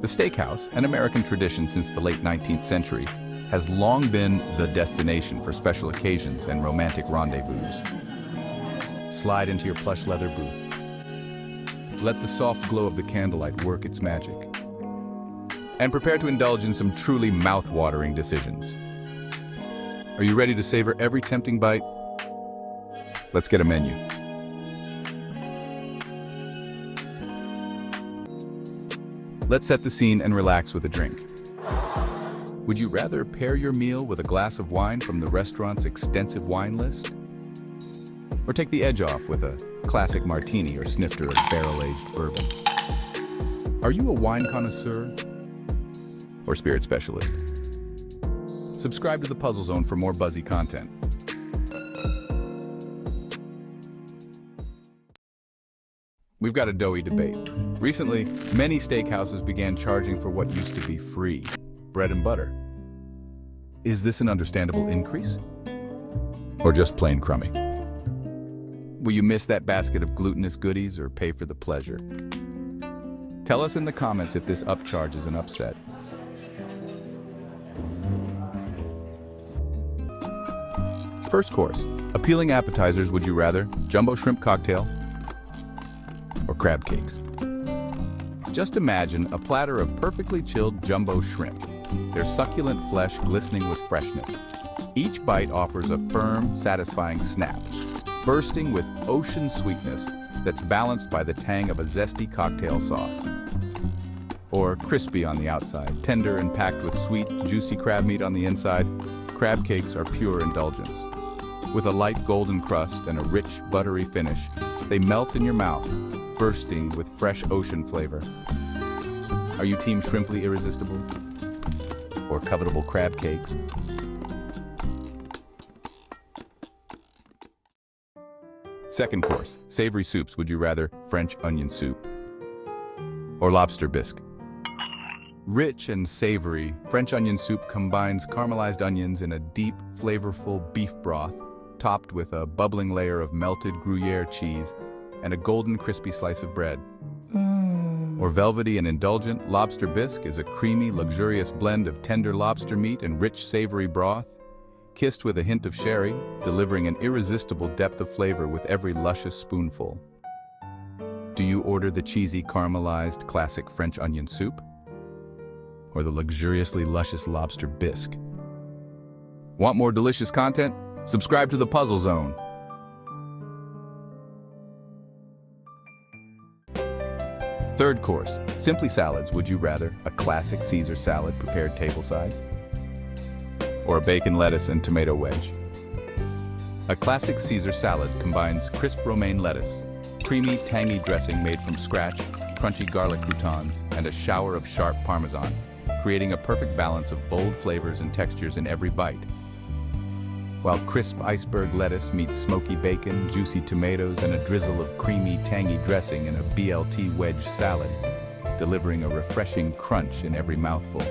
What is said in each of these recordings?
The steakhouse, an American tradition since the late 19th century, has long been the destination for special occasions and romantic rendezvous. Slide into your plush leather booth. Let the soft glow of the candlelight work its magic. And prepare to indulge in some truly mouth-watering decisions. Are you ready to savor every tempting bite? Let's get a menu. Let's set the scene and relax with a drink. Would you rather pair your meal with a glass of wine from the restaurant's extensive wine list? Or take the edge off with a classic martini or snifter of barrel-aged bourbon? Are you a wine connoisseur or spirit specialist? Subscribe to the Puzzle Zone for more buzzy content. We've got a doughy debate. Recently, many steakhouses began charging for what used to be free, bread and butter. Is this an understandable increase? Or just plain crummy? Will you miss that basket of glutinous goodies or pay for the pleasure? Tell us in the comments if this upcharge is an upset. First course, appealing appetizers. Would you rather jumbo shrimp cocktail or crab cakes? Just imagine a platter of perfectly chilled jumbo shrimp, their succulent flesh glistening with freshness. Each bite offers a firm, satisfying snap, bursting with ocean sweetness that's balanced by the tang of a zesty cocktail sauce. Or crispy on the outside, tender and packed with sweet, juicy crab meat on the inside, crab cakes are pure indulgence. With a light golden crust and a rich, buttery finish, they melt in your mouth, bursting with fresh ocean flavor. Are you team shrimply irresistible? Or covetable crab cakes? Second course, savory soups. Would you rather French onion soup or lobster bisque? Rich and savory, French onion soup combines caramelized onions in a deep, flavorful beef broth, topped with a bubbling layer of melted Gruyere cheese and a golden crispy slice of bread. Or velvety and indulgent, lobster bisque is a creamy, luxurious blend of tender lobster meat and rich, savory broth, kissed with a hint of sherry, delivering an irresistible depth of flavor with every luscious spoonful. Do you order the cheesy, caramelized, classic French onion soup? Or the luxuriously luscious lobster bisque? Want more delicious content? Subscribe to the Puzzle Zone. Third course, simply salads. Would you rather a classic Caesar salad prepared tableside or a bacon, lettuce, and tomato wedge? A classic Caesar salad combines crisp romaine lettuce, creamy, tangy dressing made from scratch, crunchy garlic croutons, and a shower of sharp Parmesan, creating a perfect balance of bold flavors and textures in every bite. While crisp iceberg lettuce meets smoky bacon, juicy tomatoes, and a drizzle of creamy, tangy dressing in a BLT wedge salad, delivering a refreshing crunch in every mouthful.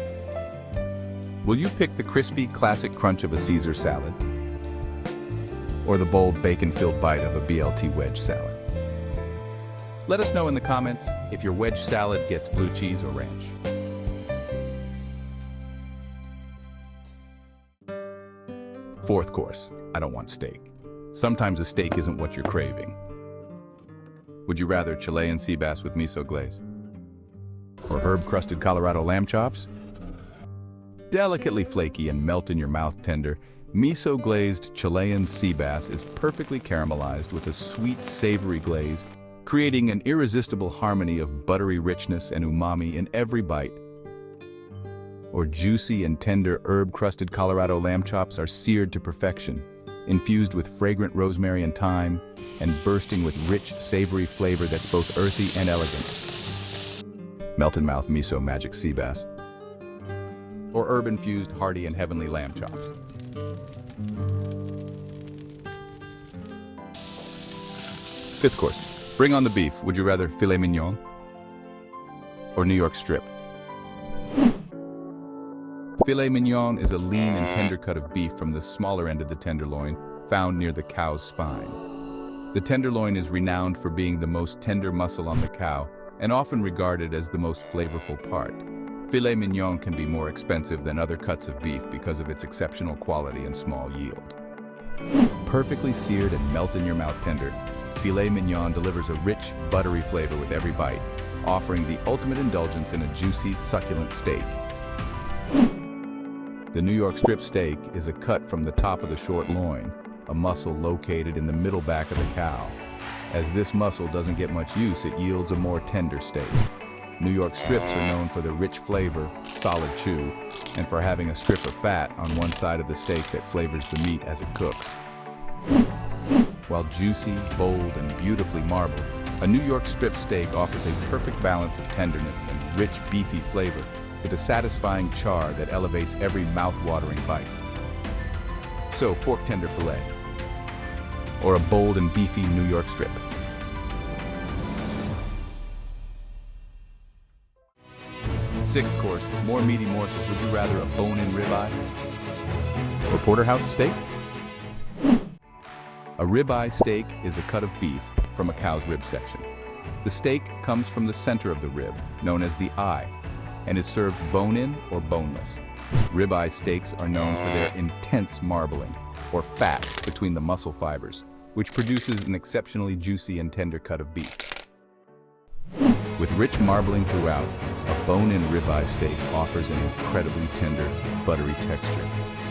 Will you pick the crispy, classic crunch of a Caesar salad or the bold, bacon-filled bite of a BLT wedge salad? Let us know in the comments if your wedge salad gets blue cheese or ranch. Fourth course, I don't want steak. Sometimes a steak isn't what you're craving. Would you rather Chilean sea bass with miso glaze or herb-crusted Colorado lamb chops? Delicately flaky and melt in your mouth tender, miso-glazed Chilean sea bass is perfectly caramelized with a sweet, savory glaze, creating an irresistible harmony of buttery richness and umami in every bite. Or juicy and tender herb-crusted Colorado lamb chops are seared to perfection, infused with fragrant rosemary and thyme, and bursting with rich, savory flavor that's both earthy and elegant. Melt-in-mouth miso magic sea bass. Or herb-infused, hearty, and heavenly lamb chops. Fifth course, bring on the beef. Would you rather filet mignon or New York strip? Filet mignon is a lean and tender cut of beef from the smaller end of the tenderloin, found near the cow's spine. The tenderloin is renowned for being the most tender muscle on the cow and often regarded as the most flavorful part. Filet mignon can be more expensive than other cuts of beef because of its exceptional quality and small yield. Perfectly seared and melt-in-your-mouth tender, filet mignon delivers a rich, buttery flavor with every bite, offering the ultimate indulgence in a juicy, succulent steak. The New York strip steak is a cut from the top of the short loin, a muscle located in the middle back of the cow. As this muscle doesn't get much use, it yields a more tender steak. New York strips are known for their rich flavor, solid chew, and for having a strip of fat on one side of the steak that flavors the meat as it cooks. While juicy, bold, and beautifully marbled, a New York strip steak offers a perfect balance of tenderness and rich, beefy flavor, with a satisfying char that elevates every mouth-watering bite. So, fork tender filet, or a bold and beefy New York strip. Sixth course, more meaty morsels. Would you rather a bone-in ribeye or Porterhouse steak? A ribeye steak is a cut of beef from a cow's rib section. The steak comes from the center of the rib, known as the eye, and is served bone-in or boneless. Ribeye steaks are known for their intense marbling, or fat between the muscle fibers, which produces an exceptionally juicy and tender cut of beef. With rich marbling throughout, a bone-in ribeye steak offers an incredibly tender, buttery texture,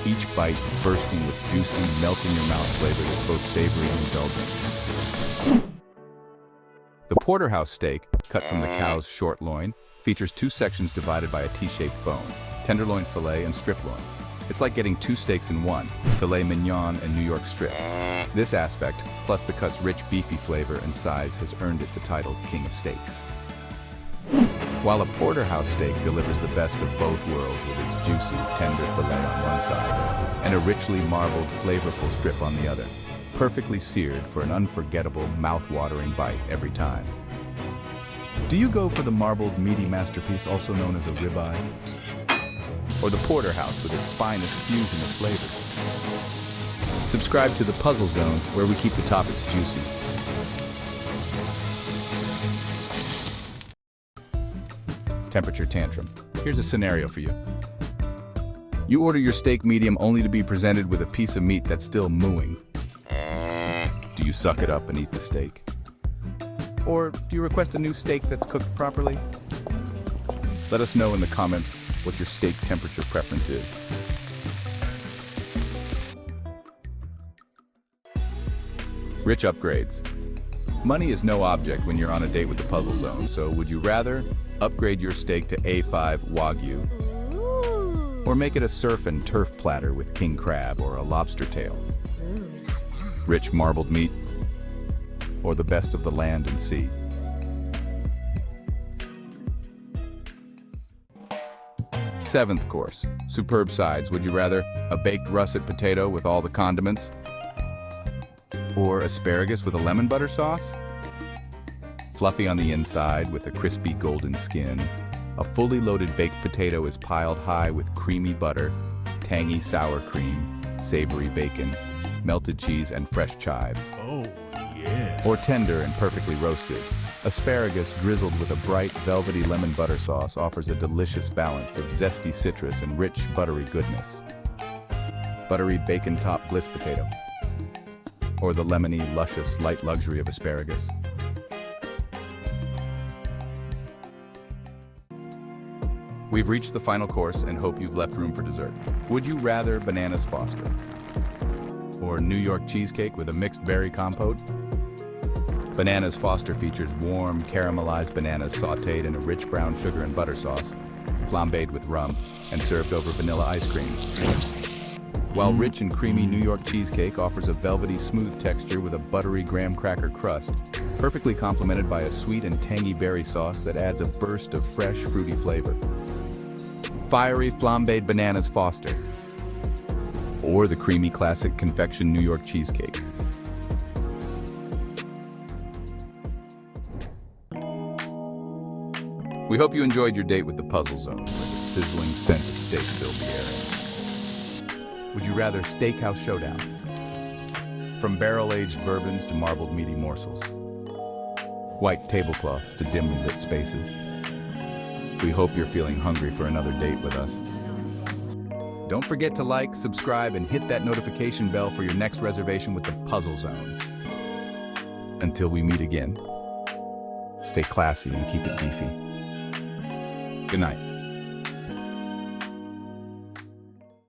each bite bursting with juicy, melt-in-your-mouth flavor that's both savory and indulgent. The Porterhouse steak, cut from the cow's short loin, features two sections divided by a T-shaped bone, tenderloin filet and strip loin. It's like getting two steaks in one, filet mignon and New York strip. This aspect, plus the cut's rich beefy flavor and size, has earned it the title King of Steaks. While a Porterhouse steak delivers the best of both worlds with its juicy, tender filet on one side and a richly marbled, flavorful strip on the other, perfectly seared for an unforgettable, mouth-watering bite every time. Do you go for the marbled, meaty masterpiece also known as a ribeye? Or the Porterhouse with its finest fusion of flavors? Subscribe to the Puzzle Zone, where we keep the topics juicy. Temperature tantrum. Here's a scenario for you. You order your steak medium only to be presented with a piece of meat that's still mooing. Do you suck it up and eat the steak? Or do you request a new steak that's cooked properly? Let us know in the comments what your steak temperature preference is. Rich upgrades. Money is no object when you're on a date with the Puzzle Zone, so would you rather upgrade your steak to A5 Wagyu, or make it a surf and turf platter with king crab or a lobster tail? Rich marbled meat, or the best of the land and sea? Seventh course, superb sides. Would you rather a baked russet potato with all the condiments, or asparagus with a lemon butter sauce? Fluffy on the inside with a crispy golden skin, a fully loaded baked potato is piled high with creamy butter, tangy sour cream, savory bacon, melted cheese, and fresh chives. Oh, yeah. Or tender and perfectly roasted, asparagus drizzled with a bright, velvety lemon butter sauce offers a delicious balance of zesty citrus and rich, buttery goodness. Buttery bacon-topped bliss potato, or the lemony, luscious, light luxury of asparagus. We've reached the final course and hope you've left room for dessert. Would you rather bananas Foster, or New York cheesecake with a mixed berry compote? Bananas Foster features warm, caramelized bananas sautéed in a rich brown sugar and butter sauce, flambéed with rum, and served over vanilla ice cream. While rich and creamy New York cheesecake offers a velvety, smooth texture with a buttery graham cracker crust, perfectly complemented by a sweet and tangy berry sauce that adds a burst of fresh, fruity flavor. Fiery flambéed bananas Foster, or the creamy classic confection New York cheesecake. We hope you enjoyed your date with the Puzzle Zone, where the sizzling scent of steak filled the air. Would you rather Steakhouse Showdown? From barrel-aged bourbons to marbled meaty morsels, white tablecloths to dimly lit spaces, We hope you're feeling hungry for another date with us. Don't forget to like, subscribe, and hit that notification bell for your next reservation with the Puzzle Zone. Until we meet again, stay classy and keep it beefy. Good night.